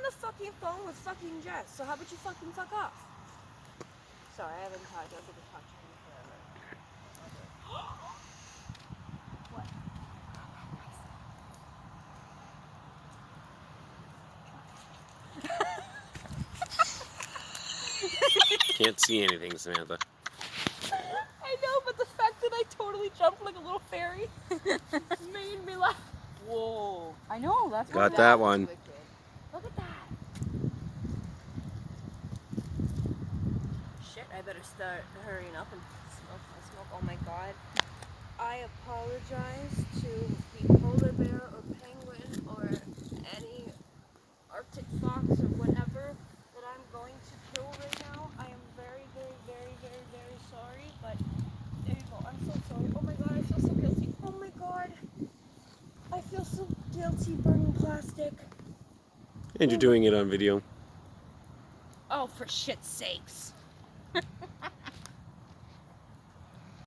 the fucking phone with fucking Jess, so how about you fucking fuck off? Sorry, I haven't talked. I haven't talked to him forever. What? Can't see anything, Samantha. I know, but the fact that I totally jumped like a little fairy made me laugh. Whoa. I know, that's Got what that one. Look at that. Shit, I better start hurrying up and smoke my smoke. Oh my god. I apologize to the polar bear or penguin or any Arctic fox or whatever that I'm going to kill right now. I am very, very, very, very, very sorry, but there you go. I'm so sorry. Oh my god, I feel so guilty. Oh my god. I feel so guilty burning plastic. And you're doing it on video. Oh, for shit's sakes.